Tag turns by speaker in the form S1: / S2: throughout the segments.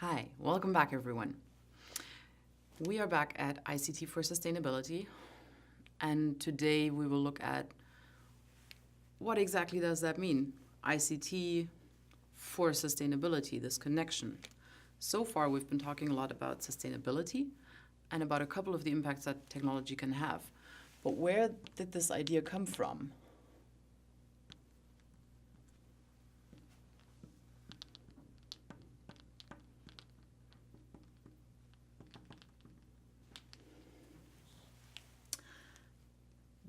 S1: Hi, welcome back everyone. We are back at ICT for Sustainability, and today we will look at what exactly does that mean, ICT for sustainability, this connection. So far we've been talking a lot about sustainability and about a couple of the impacts that technology can have. But where did this idea come from?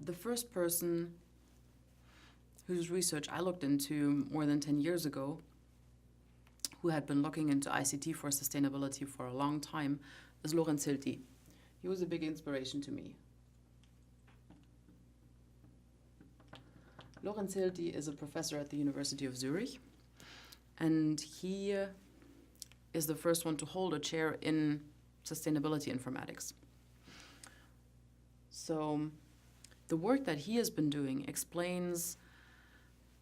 S1: The first person whose research I looked into more than 10 years ago, who had been looking into ICT for sustainability for a long time, is Lorenz Hilty. He was a big inspiration to me. Lorenz Hilty is a professor at the University of Zurich, and he is the first one to hold a chair in sustainability informatics. So the work that he has been doing explains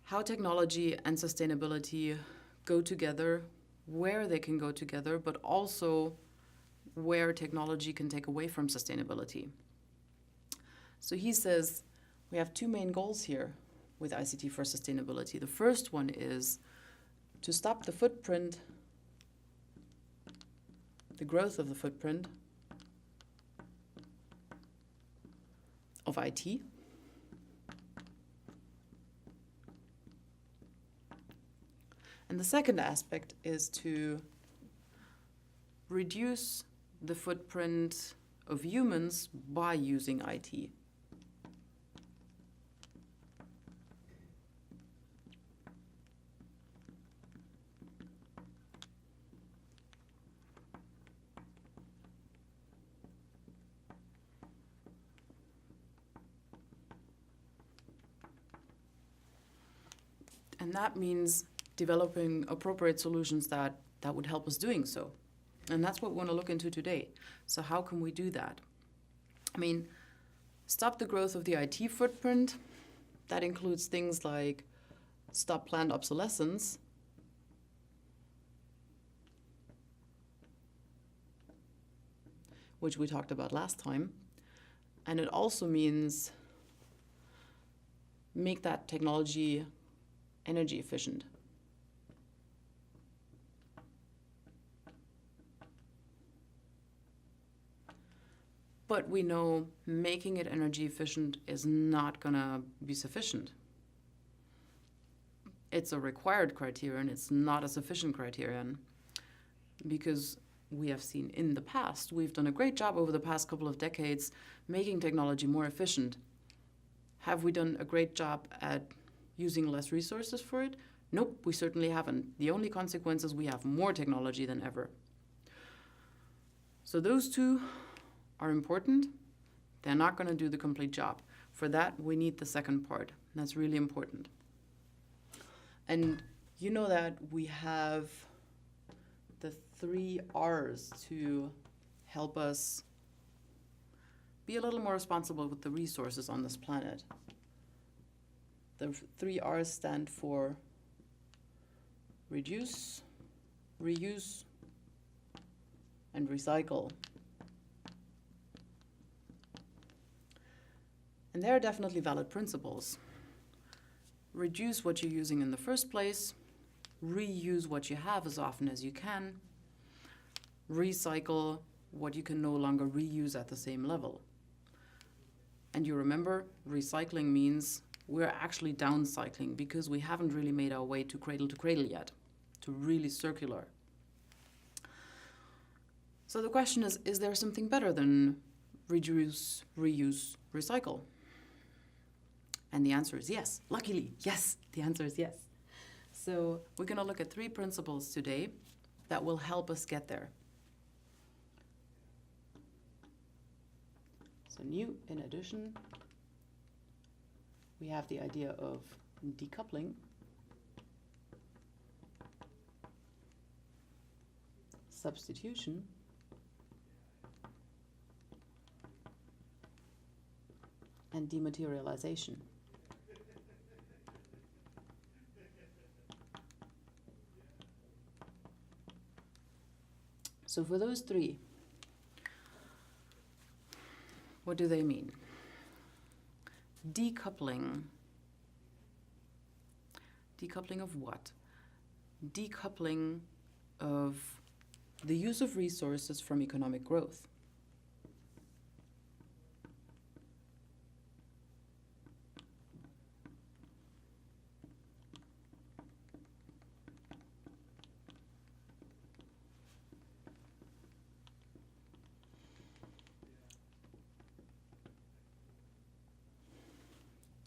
S1: how technology and sustainability go together, where they can go together, but also where technology can take away from sustainability. So he says we have two main goals here with ICT for sustainability. The first one is to stop the footprint, the growth of the footprint of IT. And the second aspect is to reduce the footprint of humans by using IT. And that means developing appropriate solutions that would help us doing so. And that's what we want to look into today. So how can we do that? I mean, stop the growth of the IT footprint. That includes things like stop planned obsolescence, which we talked about last time. And it also means make that technology energy efficient. But we know making it energy efficient is not going to be sufficient. It's a required criterion, it's not a sufficient criterion, because we have seen in the past, we've done a great job over the past couple of decades making technology more efficient. Have we done a great job at using less resources for it? Nope, we certainly haven't. The only consequence is we have more technology than ever. So those two are important. They're not going to do the complete job. For that, we need the second part. That's really important. And you know that we have the 3 R's to help us be a little more responsible with the resources on this planet. The 3 R's stand for reduce, reuse, and recycle. And they're definitely valid principles. Reduce what you're using in the first place, reuse what you have as often as you can, recycle what you can no longer reuse at the same level. And you remember, recycling means we're actually downcycling because we haven't really made our way to cradle yet, to really circular. So the question is there something better than reduce, reuse, recycle? And the answer is yes. Luckily, yes, the answer is yes. So we're going to look at 3 principles today that will help us get there. So new, in addition, we have the idea of decoupling, substitution, and dematerialization. So for those three, what do they mean? Decoupling. Decoupling of what? Decoupling of the use of resources from economic growth.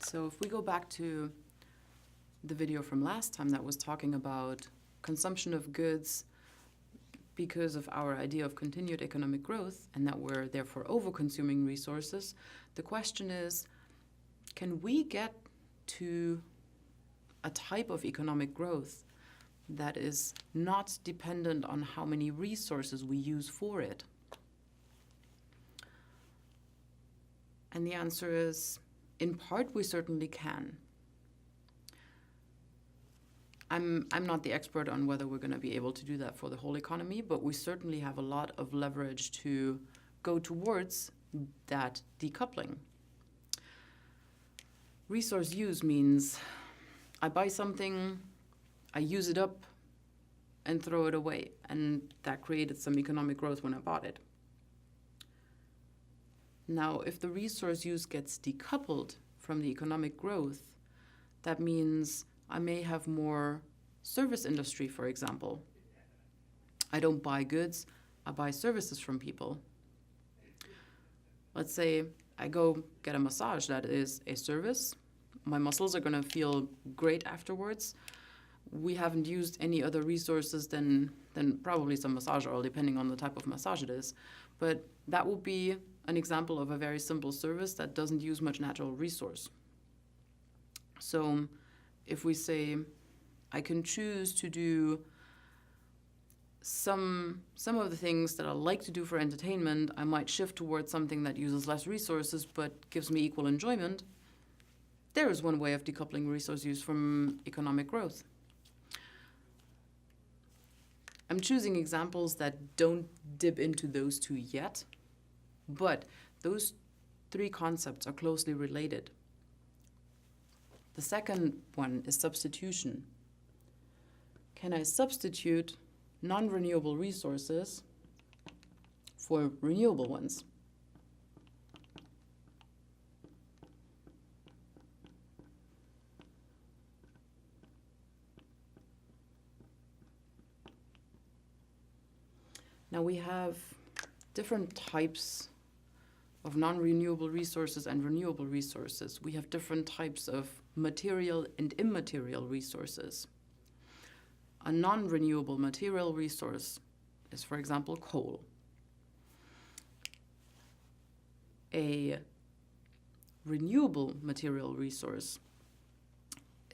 S1: So if we go back to the video from last time that was talking about consumption of goods because of our idea of continued economic growth and that we're therefore over-consuming resources, the question is, can we get to a type of economic growth that is not dependent on how many resources we use for it? And the answer is, in part, we certainly can. I'm not the expert on whether we're going to be able to do that for the whole economy, but we certainly have a lot of leverage to go towards that decoupling. Resource use means I buy something, I use it up, and throw it away, and that created some economic growth when I bought it. Now, if the resource use gets decoupled from the economic growth, that means I may have more service industry, for example. I don't buy goods, I buy services from people. Let's say I go get a massage, that is a service. My muscles are going to feel great afterwards. We haven't used any other resources than probably some massage oil, depending on the type of massage it is. But that would be an example of a very simple service that doesn't use much natural resource. So if we say, I can choose to do some of the things that I like to do for entertainment, I might shift towards something that uses less resources but gives me equal enjoyment. There is one way of decoupling resource use from economic growth. I'm choosing examples that don't dip into those two yet, but those three concepts are closely related. The second one is substitution. Can I substitute non-renewable resources for renewable ones? Now we have different types of non-renewable resources and renewable resources. We have different types of material and immaterial resources. A non-renewable material resource is, for example, coal. A renewable material resource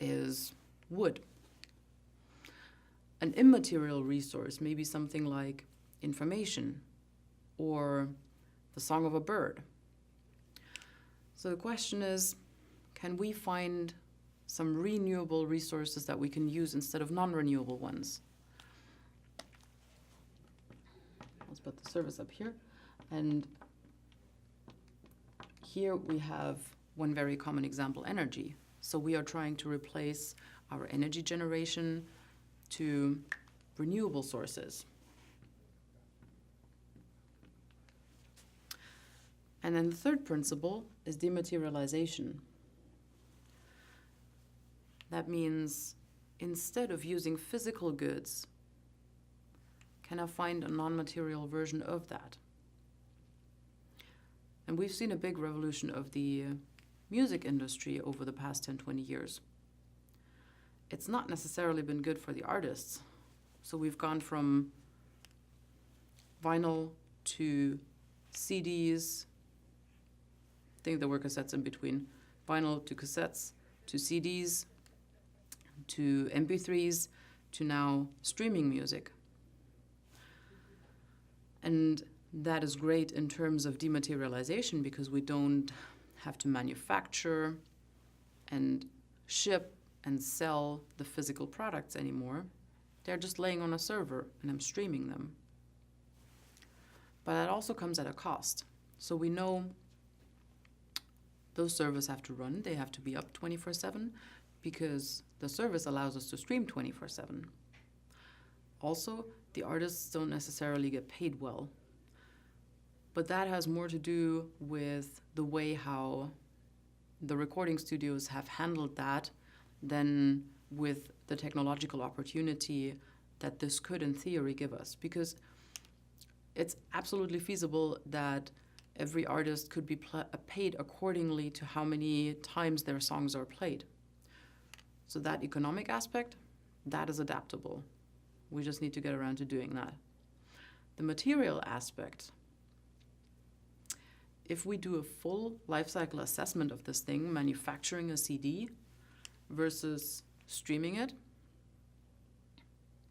S1: is wood. An immaterial resource may be something like information or the song of a bird. So the question is, can we find some renewable resources that we can use instead of non-renewable ones? Let's put the service up here. And here we have one very common example, energy. So we are trying to replace our energy generation to renewable sources. And then the third principle is dematerialization. That means instead of using physical goods, can I find a non-material version of that? And we've seen a big revolution of the music industry over the past 10, 20 years. It's not necessarily been good for the artists. So we've gone from vinyl to CDs. I think there were cassettes in between. Vinyl to cassettes to CDs to MP3s to now streaming music. And that is great in terms of dematerialization because we don't have to manufacture and ship and sell the physical products anymore. They're just laying on a server and I'm streaming them. but that also comes at a cost. So we know those servers have to run, they have to be up 24/7 because the service allows us to stream 24/7. Also, the artists don't necessarily get paid well, but that has more to do with the way how the recording studios have handled that than with the technological opportunity that this could in theory give us, because it's absolutely feasible that every artist could be paid accordingly to how many times their songs are played. So that economic aspect, that is adaptable. We just need to get around to doing that. The material aspect, if we do a full life cycle assessment of this thing, manufacturing a CD versus streaming it,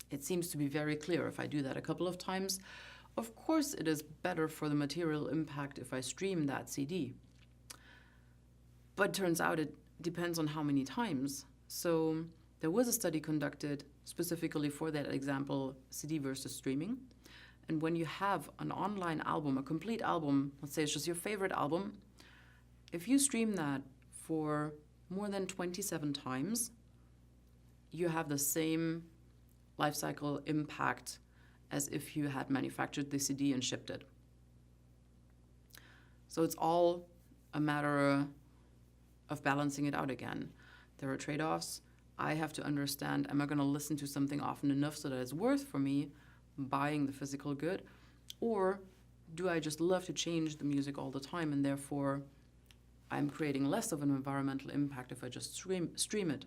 S1: it seems to be very clear. If I do that a couple of times, of course it is better for the material impact if I stream that CD. But turns out it depends on how many times. So there was a study conducted specifically for that example, CD versus streaming. And when you have an online album, a complete album, let's say it's just your favorite album, if you stream that for more than 27 times, you have the same life cycle impact as if you had manufactured the CD and shipped it. So it's all a matter of balancing it out again. There are trade-offs. I have to understand, am I going to listen to something often enough so that it's worth for me buying the physical good? Or do I just love to change the music all the time and therefore I'm creating less of an environmental impact if I just stream it?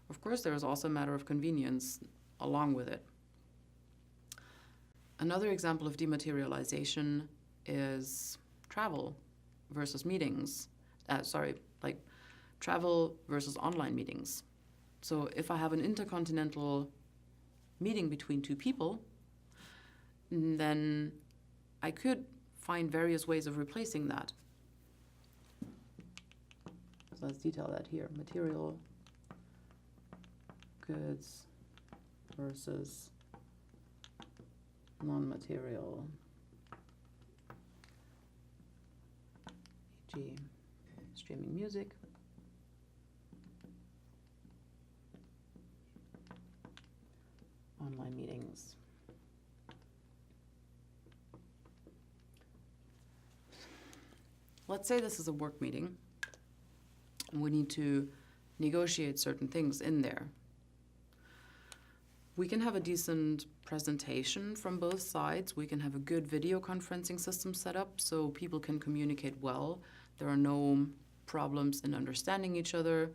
S1: Of course, there is also a matter of convenience along with it. Another example of dematerialization is travel versus meetings. Like travel versus online meetings. So if I have an intercontinental meeting between two people, then I could find various ways of replacing that. So let's detail that here. Material goods versus non-material, e.g. streaming music, online meetings. Let's say this is a work meeting and we need to negotiate certain things in there. We can have a decent presentation from both sides. We can have a good video conferencing system set up so people can communicate well. There are no problems in understanding each other.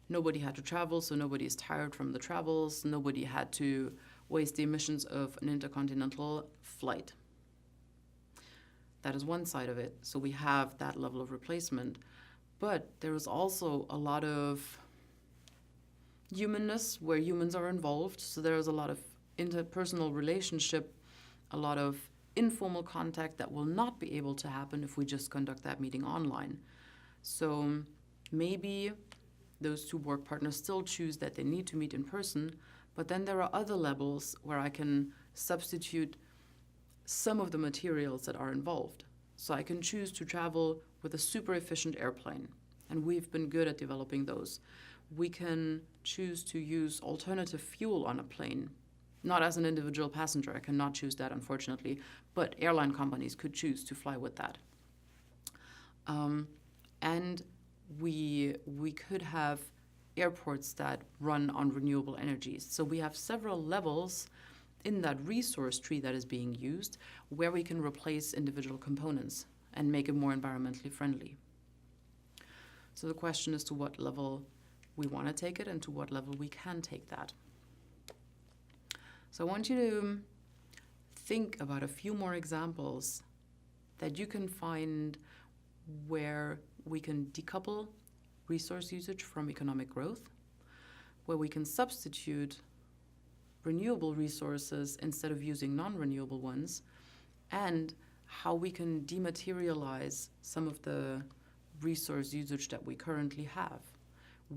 S1: Nobody had to travel, so nobody is tired from the travels. Nobody had to waste the emissions of an intercontinental flight. That is one side of it. So we have that level of replacement. But there is also a lot of humanness where humans are involved. So there is a lot of interpersonal relationship, a lot of informal contact that will not be able to happen if we just conduct that meeting online. So maybe those two work partners still choose that they need to meet in person, but then there are other levels where I can substitute some of the materials that are involved. So I can choose to travel with a super efficient airplane, and we've been good at developing those. We can choose to use alternative fuel on a plane. Not as an individual passenger, I cannot choose that, unfortunately, but airline companies could choose to fly with that. And we could have airports that run on renewable energies. So we have several levels in that resource tree that is being used where we can replace individual components and make it more environmentally friendly. So the question is to what level we want to take it and to what level we can take that. So I want you to think about a few more examples that you can find where we can decouple resource usage from economic growth, where we can substitute renewable resources instead of using non-renewable ones, and how we can dematerialize some of the resource usage that we currently have,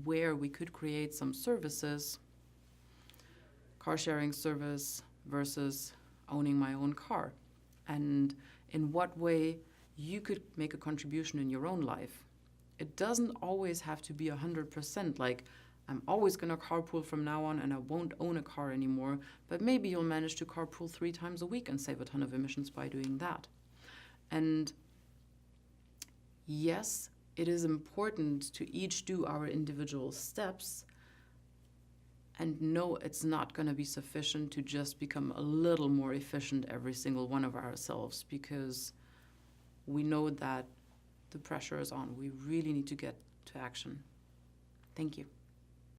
S1: where we could create some services, car sharing service versus owning my own car. and in what way you could make a contribution in your own life. It doesn't always have to be 100%, like I'm always going to carpool from now on and I won't own a car anymore, but maybe you'll manage to carpool 3 times a week and save a ton of emissions by doing that. And yes, it is important to each do our individual steps, and no, it's not going to be sufficient to just become a little more efficient every single one of ourselves, because we know that the pressure is on. We really need to get to action. Thank you.